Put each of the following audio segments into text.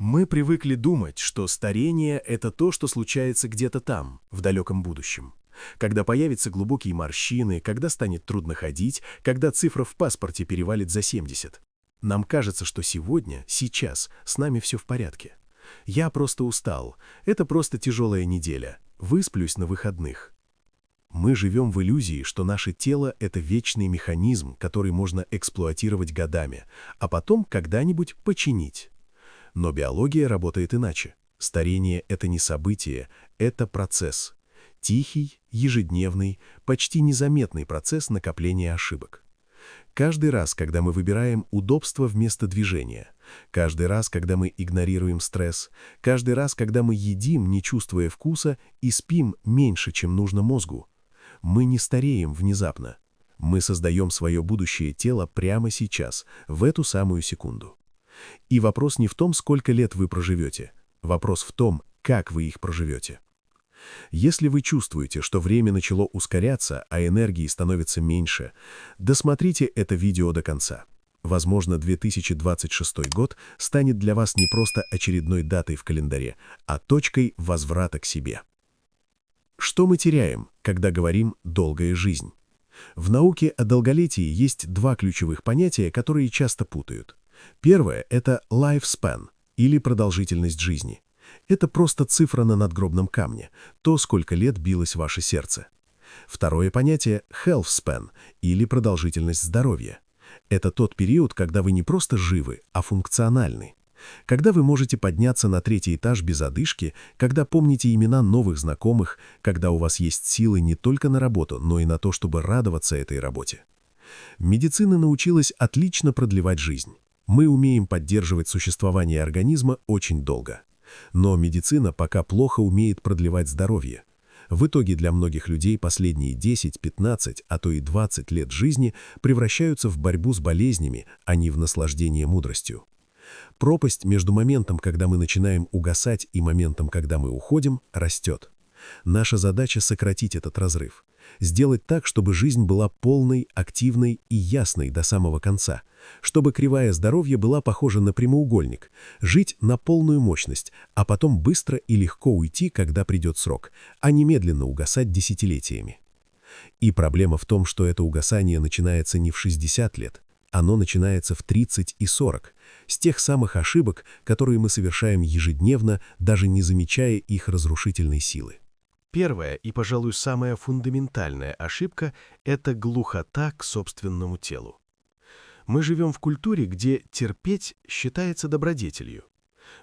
Мы привыкли думать, что старение– это то, что случается где-то там, в далеком будущем. Когда появятся глубокие морщины, когда станет трудно ходить, когда цифра в паспорте перевалит за 70. Нам кажется, что сегодня, сейчас, с нами все в порядке. Я просто устал. Это просто тяжелая неделя. Высплюсь на выходных. Мы живем в иллюзии, что наше тело– это вечный механизм, который можно эксплуатировать годами, а потом когда-нибудь починить. Но биология работает иначе. Старение – это не событие, это процесс. Тихий, ежедневный, почти незаметный процесс накопления ошибок. Каждый раз, когда мы выбираем удобство вместо движения, каждый раз, когда мы игнорируем стресс, каждый раз, когда мы едим, не чувствуя вкуса, и спим меньше, чем нужно мозгу, мы не стареем внезапно. Мы создаем свое будущее тело прямо сейчас, в эту самую секунду. И вопрос не в том, сколько лет вы проживете. Вопрос в том, как вы их проживете. Если вы чувствуете, что время начало ускоряться, а энергии становится меньше, досмотрите это видео до конца. Возможно, 2026 год станет для вас не просто очередной датой в календаре, а точкой возврата к себе. Что мы теряем, когда говорим «долгая жизнь»? В науке о долголетии есть два ключевых понятия, которые часто путают. Первое – это lifespan, или продолжительность жизни. Это просто цифра на надгробном камне, то, сколько лет билось ваше сердце. Второе понятие – health span, или продолжительность здоровья. Это тот период, когда вы не просто живы, а функциональны. Когда вы можете подняться на третий этаж без одышки, когда помните имена новых знакомых, когда у вас есть силы не только на работу, но и на то, чтобы радоваться этой работе. Медицина научилась отлично продлевать жизнь. Мы умеем поддерживать существование организма очень долго. Но медицина пока плохо умеет продлевать здоровье. В итоге для многих людей последние 10, 15, а то и 20 лет жизни превращаются в борьбу с болезнями, а не в наслаждение мудростью. Пропасть между моментом, когда мы начинаем угасать, и моментом, когда мы уходим, растет. Наша задача — сократить этот разрыв. Сделать так, чтобы жизнь была полной, активной и ясной до самого конца. Чтобы кривая здоровья была похожа на прямоугольник. Жить на полную мощность, а потом быстро и легко уйти, когда придет срок, а не медленно угасать десятилетиями. И проблема в том, что это угасание начинается не в 60 лет. Оно начинается в 30 и 40, с тех самых ошибок, которые мы совершаем ежедневно, даже не замечая их разрушительной силы. Первая и, пожалуй, самая фундаментальная ошибка – это глухота к собственному телу. Мы живем в культуре, где терпеть считается добродетелью.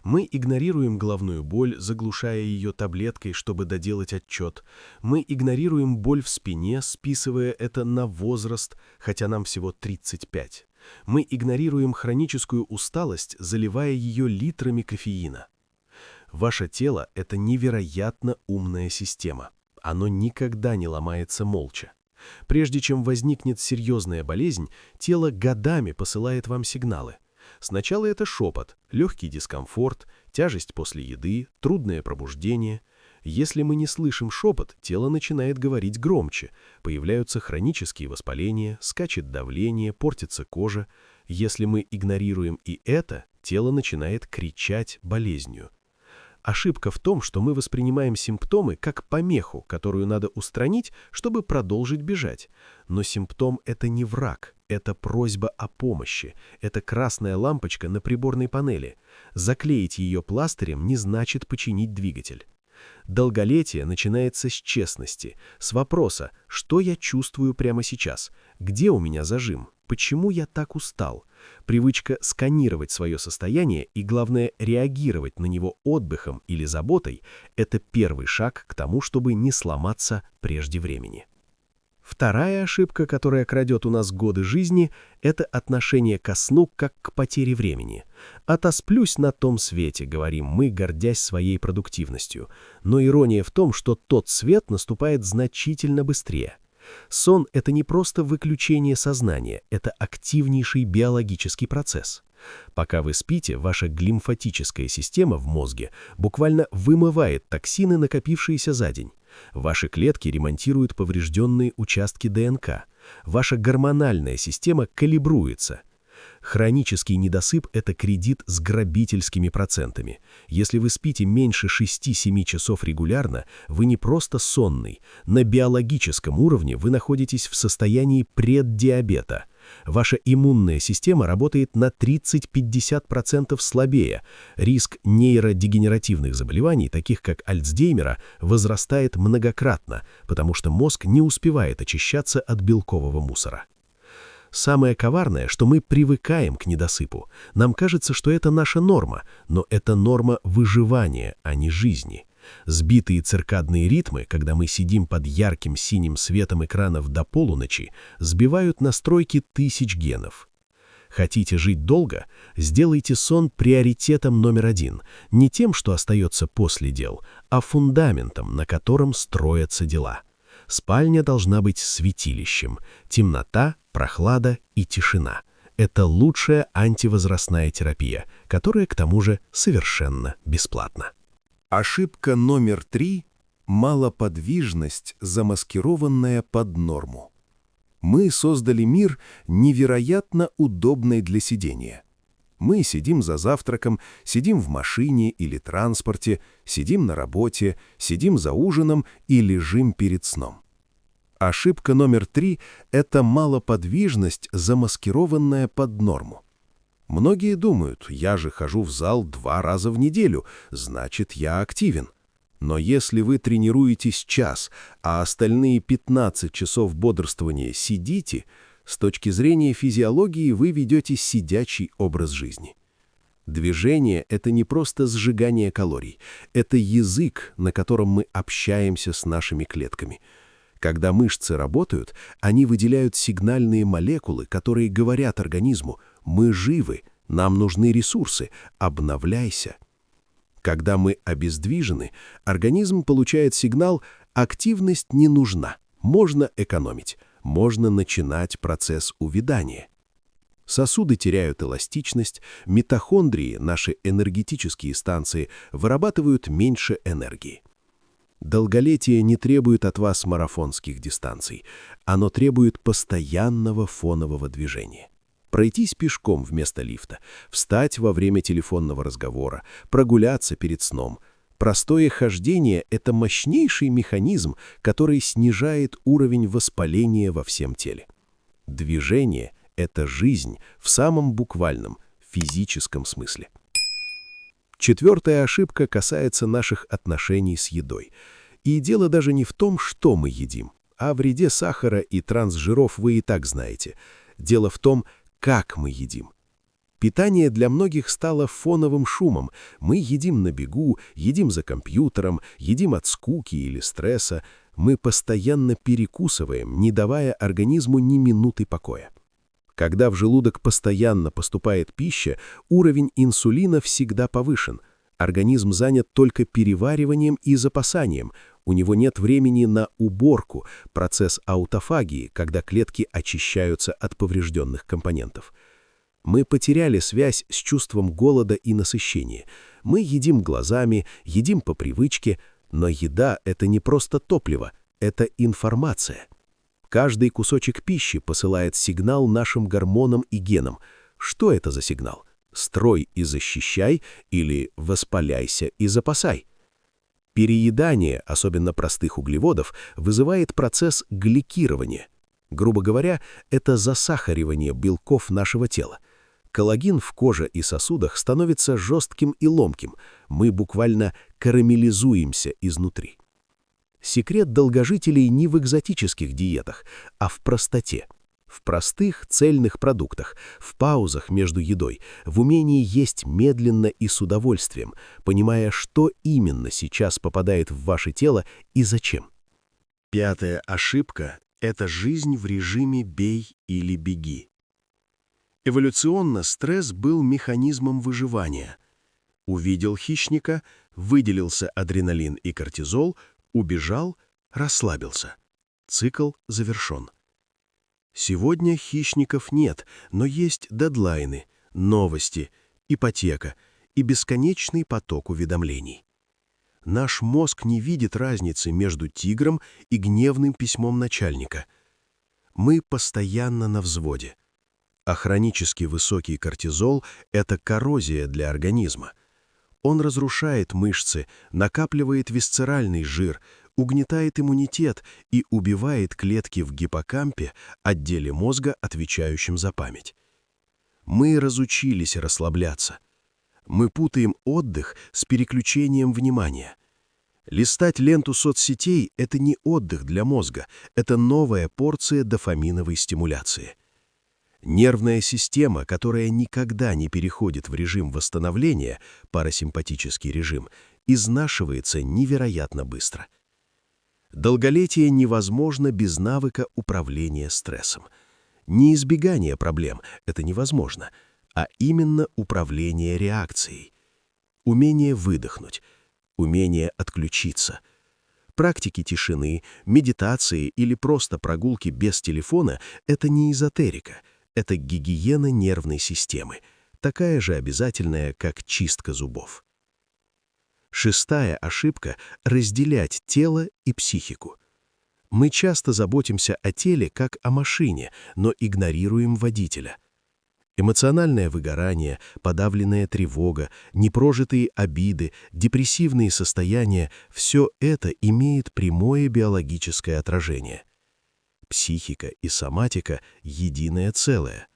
Мы игнорируем головную боль, заглушая ее таблеткой, чтобы доделать отчет. Мы игнорируем боль в спине, списывая это на возраст, хотя нам всего 35. Мы игнорируем хроническую усталость, заливая ее литрами кофеина. Ваше тело – это невероятно умная система. Оно никогда не ломается молча. Прежде чем возникнет серьезная болезнь, тело годами посылает вам сигналы. Сначала это шепот, легкий дискомфорт, тяжесть после еды, трудное пробуждение. Если мы не слышим шепот, тело начинает говорить громче, появляются хронические воспаления, скачет давление, портится кожа. Если мы игнорируем и это, тело начинает кричать болезнью. Ошибка в том, что мы воспринимаем симптомы как помеху, которую надо устранить, чтобы продолжить бежать. Но симптом – это не враг, это просьба о помощи, это красная лампочка на приборной панели. Заклеить ее пластырем не значит починить двигатель. Долголетие начинается с честности, с вопроса, что я чувствую прямо сейчас, где у меня зажим, почему я так устал. Привычка сканировать свое состояние и, главное, реагировать на него отдыхом или заботой – это первый шаг к тому, чтобы не сломаться прежде времени. Вторая ошибка, которая крадет у нас годы жизни – это отношение ко сну как к потере времени. «Отосплюсь на том свете», — говорим мы, гордясь своей продуктивностью. Но ирония в том, что тот свет наступает значительно быстрее. Сон – это не просто выключение сознания, это активнейший биологический процесс. Пока вы спите, ваша глимфатическая система в мозге буквально вымывает токсины, накопившиеся за день. Ваши клетки ремонтируют поврежденные участки ДНК. Ваша гормональная система калибруется. Хронический недосып – это кредит с грабительскими процентами. Если вы спите меньше 6-7 часов регулярно, вы не просто сонный. На биологическом уровне вы находитесь в состоянии преддиабета. Ваша иммунная система работает на 30-50% слабее. Риск нейродегенеративных заболеваний, таких как Альцгеймера, возрастает многократно, потому что мозг не успевает очищаться от белкового мусора. Самое коварное, что мы привыкаем к недосыпу. Нам кажется, что это наша норма, но это норма выживания, а не жизни. Сбитые циркадные ритмы, когда мы сидим под ярким синим светом экранов до полуночи, сбивают настройки тысяч генов. Хотите жить долго? Сделайте сон приоритетом номер один. Не тем, что остается после дел, а фундаментом, на котором строятся дела. Спальня должна быть святилищем. Темнота, прохлада и тишина. Это лучшая антивозрастная терапия, которая, к тому же, совершенно бесплатна. Ошибка номер 3 – малоподвижность, замаскированная под норму. Мы создали мир невероятно удобный для сидения. Мы сидим за завтраком, сидим в машине или транспорте, сидим на работе, сидим за ужином и лежим перед сном. Ошибка номер 3 – это малоподвижность, замаскированная под норму. Многие думают, я же хожу в зал 2 раза в неделю, значит, я активен. Но если вы тренируетесь час, а остальные 15 часов бодрствования сидите, с точки зрения физиологии вы ведете сидячий образ жизни. Движение – это не просто сжигание калорий, это язык, на котором мы общаемся с нашими клетками. Когда мышцы работают, они выделяют сигнальные молекулы, которые говорят организму: «Мы живы, нам нужны ресурсы, обновляйся». Когда мы обездвижены, организм получает сигнал: активность не нужна, можно экономить, можно начинать процесс увядания. Сосуды теряют эластичность, митохондрии, наши энергетические станции, вырабатывают меньше энергии. Долголетие не требует от вас марафонских дистанций, оно требует постоянного фонового движения. Пройтись пешком вместо лифта, встать во время телефонного разговора, прогуляться перед сном. Простое хождение – это мощнейший механизм, который снижает уровень воспаления во всем теле. Движение – это жизнь в самом буквальном, физическом смысле. 4-я ошибка касается наших отношений с едой. И дело даже не в том, что мы едим. О вреде сахара и трансжиров вы и так знаете. Дело в том, как мы едим. Питание для многих стало фоновым шумом. Мы едим на бегу, едим за компьютером, едим от скуки или стресса. Мы постоянно перекусываем, не давая организму ни минуты покоя. Когда в желудок постоянно поступает пища, уровень инсулина всегда повышен. Организм занят только перевариванием и запасанием. У него нет времени на уборку, процесс аутофагии, когда клетки очищаются от поврежденных компонентов. Мы потеряли связь с чувством голода и насыщения. Мы едим глазами, едим по привычке, но еда – это не просто топливо, это информация. Каждый кусочек пищи посылает сигнал нашим гормонам и генам. Что это за сигнал? Строй и защищай или воспаляйся и запасай? Переедание, особенно простых углеводов, вызывает процесс гликирования. Грубо говоря, это засахаривание белков нашего тела. Коллаген в коже и сосудах становится жестким и ломким. Мы буквально карамелизуемся изнутри. Секрет долгожителей не в экзотических диетах, а в простоте. В простых цельных продуктах, в паузах между едой, в умении есть медленно и с удовольствием, понимая, что именно сейчас попадает в ваше тело и зачем. 5-я ошибка – это жизнь в режиме «бей или беги». Эволюционно стресс был механизмом выживания. Увидел хищника, выделился адреналин и кортизол, убежал, расслабился. Цикл завершен. Сегодня хищников нет, но есть дедлайны, новости, ипотека и бесконечный поток уведомлений. Наш мозг не видит разницы между тигром и гневным письмом начальника. Мы постоянно на взводе. А хронически высокий кортизол – это коррозия для организма. Он разрушает мышцы, накапливает висцеральный жир, угнетает иммунитет и убивает клетки в гиппокампе, отделе мозга, отвечающем за память. Мы разучились расслабляться. Мы путаем отдых с переключением внимания. Листать ленту соцсетей – это не отдых для мозга, это новая порция дофаминовой стимуляции. Нервная система, которая никогда не переходит в режим восстановления, парасимпатический режим, изнашивается невероятно быстро. Долголетие невозможно без навыка управления стрессом. Не избегание проблем – это невозможно, а именно управление реакцией. Умение выдохнуть, умение отключиться. Практики тишины, медитации или просто прогулки без телефона – это не эзотерика, это гигиена нервной системы, такая же обязательная, как чистка зубов. Шестая ошибка – разделять тело и психику. Мы часто заботимся о теле как о машине, но игнорируем водителя. Эмоциональное выгорание, подавленная тревога, непрожитые обиды, депрессивные состояния – все это имеет прямое биологическое отражение. Психика и соматика – единое целое.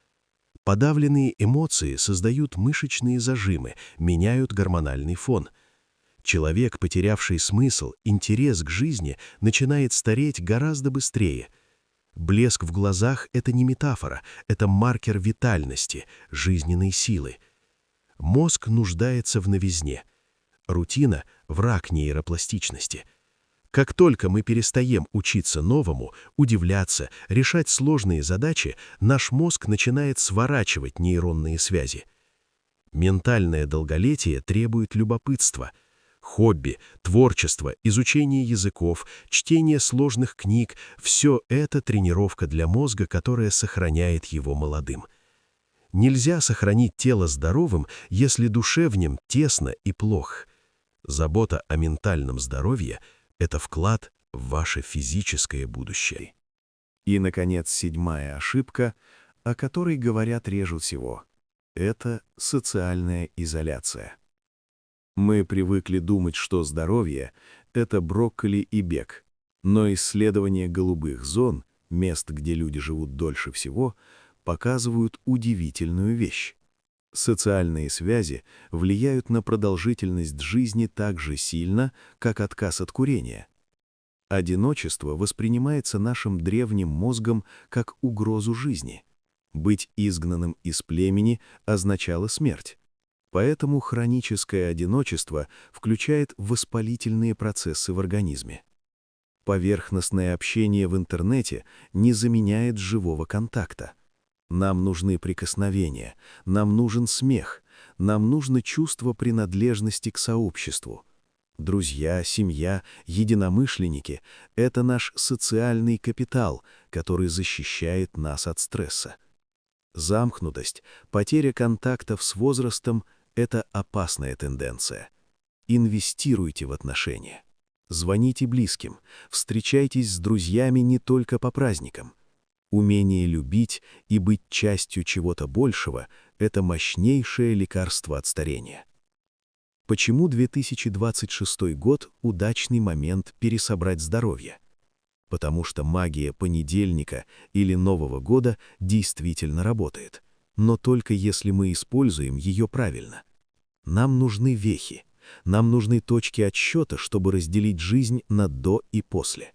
Подавленные эмоции создают мышечные зажимы, меняют гормональный фон. Человек, потерявший смысл, интерес к жизни, начинает стареть гораздо быстрее. Блеск в глазах – это не метафора, это маркер витальности, жизненной силы. Мозг нуждается в новизне. Рутина – враг нейропластичности. Как только мы перестаем учиться новому, удивляться, решать сложные задачи, наш мозг начинает сворачивать нейронные связи. Ментальное долголетие требует любопытства. Хобби, творчество, изучение языков, чтение сложных книг – все это тренировка для мозга, которая сохраняет его молодым. Нельзя сохранить тело здоровым, если душе в нем тесно и плохо. Забота о ментальном здоровье – это вклад в ваше физическое будущее. И, наконец, седьмая ошибка, о которой говорят реже всего – это социальная изоляция. Мы привыкли думать, что здоровье – это брокколи и бег, но исследования голубых зон, мест, где люди живут дольше всего, показывают удивительную вещь. Социальные связи влияют на продолжительность жизни так же сильно, как отказ от курения. Одиночество воспринимается нашим древним мозгом как угрозу жизни. Быть изгнанным из племени означало смерть. Поэтому хроническое одиночество включает воспалительные процессы в организме. Поверхностное общение в интернете не заменяет живого контакта. Нам нужны прикосновения, нам нужен смех, нам нужно чувство принадлежности к сообществу. Друзья, семья, единомышленники – это наш социальный капитал, который защищает нас от стресса. Замкнутость, потеря контактов с возрастом – это опасная тенденция. Инвестируйте в отношения. Звоните близким, встречайтесь с друзьями не только по праздникам. Умение любить и быть частью чего-то большего – это мощнейшее лекарство от старения. Почему 2026 год – удачный момент пересобрать здоровье? Потому что магия понедельника или Нового года действительно работает, но только если мы используем ее правильно. Нам нужны вехи, нам нужны точки отсчета, чтобы разделить жизнь на до и после.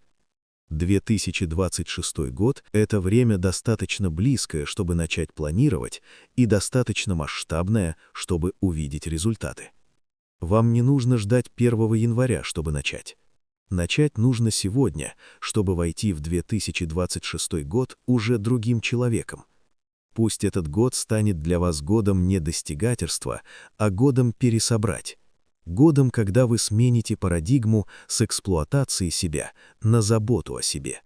2026 год – это время достаточно близкое, чтобы начать планировать, и достаточно масштабное, чтобы увидеть результаты. Вам не нужно ждать 1 января, чтобы начать. Начать нужно сегодня, чтобы войти в 2026 год уже другим человеком. Пусть этот год станет для вас годом не достигательства, а годом пересобрать. Годом, когда вы смените парадигму с эксплуатации себя на заботу о себе.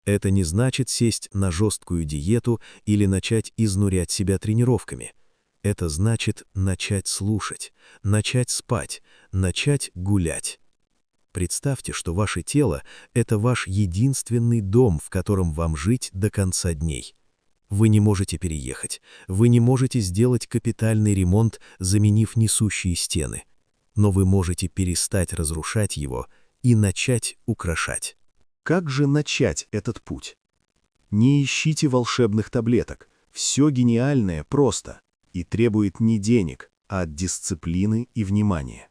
Это не значит сесть на жесткую диету или начать изнурять себя тренировками. Это значит начать слушать, начать спать, начать гулять. Представьте, что ваше тело – это ваш единственный дом, в котором вам жить до конца дней. Вы не можете переехать, вы не можете сделать капитальный ремонт, заменив несущие стены. Но вы можете перестать разрушать его и начать украшать. Как же начать этот путь? Не ищите волшебных таблеток. Все гениальное просто и требует не денег, а дисциплины и внимания.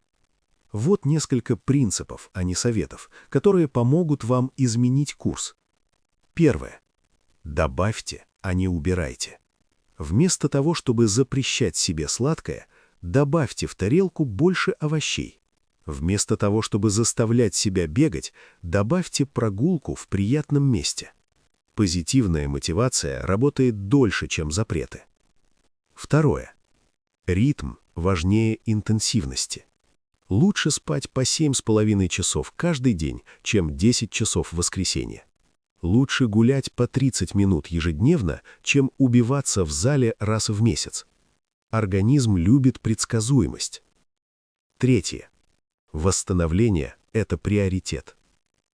Вот несколько принципов, а не советов, которые помогут вам изменить курс. Первое. Добавьте, а не убирайте. Вместо того, чтобы запрещать себе сладкое, добавьте в тарелку больше овощей. Вместо того, чтобы заставлять себя бегать, добавьте прогулку в приятном месте. Позитивная мотивация работает дольше, чем запреты. Второе. Ритм важнее интенсивности. Лучше спать по 7,5 часов каждый день, чем 10 часов в воскресенье. Лучше гулять по 30 минут ежедневно, чем убиваться в зале раз в месяц. Организм любит предсказуемость. Третье. Восстановление – это приоритет.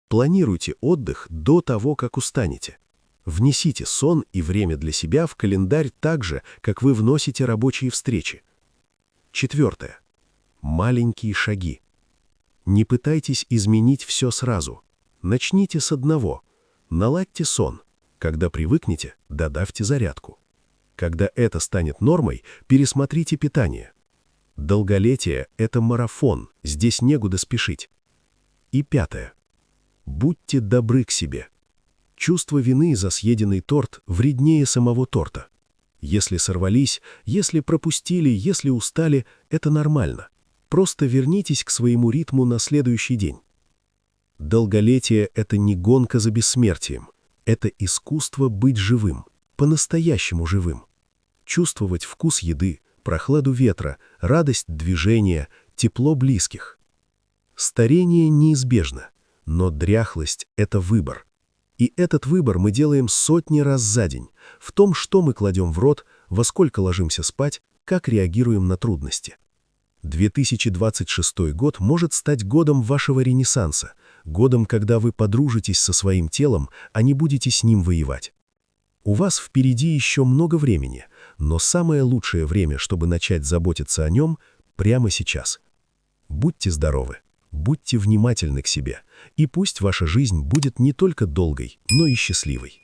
Планируйте отдых до того, как устанете. Внесите сон и время для себя в календарь так же, как вы вносите рабочие встречи. Четвертое. Маленькие шаги. Не пытайтесь изменить все сразу. Начните с одного. Наладьте сон. Когда привыкнете, добавьте зарядку. Когда это станет нормой, пересмотрите питание. Долголетие – это марафон, здесь некуда спешить. И пятое. Будьте добры к себе. Чувство вины за съеденный торт вреднее самого торта. Если сорвались, если пропустили, если устали – это нормально. Просто вернитесь к своему ритму на следующий день. Долголетие – это не гонка за бессмертием. Это искусство быть живым, по-настоящему живым. Чувствовать вкус еды, прохладу ветра, радость движения, тепло близких. Старение неизбежно, но дряхлость – это выбор. И этот выбор мы делаем сотни раз за день, в том, что мы кладем в рот, во сколько ложимся спать, как реагируем на трудности. 2026 год может стать годом вашего ренессанса, годом, когда вы подружитесь со своим телом, а не будете с ним воевать. У вас впереди еще много времени, но самое лучшее время, чтобы начать заботиться о нем, прямо сейчас. Будьте здоровы, будьте внимательны к себе, и пусть ваша жизнь будет не только долгой, но и счастливой.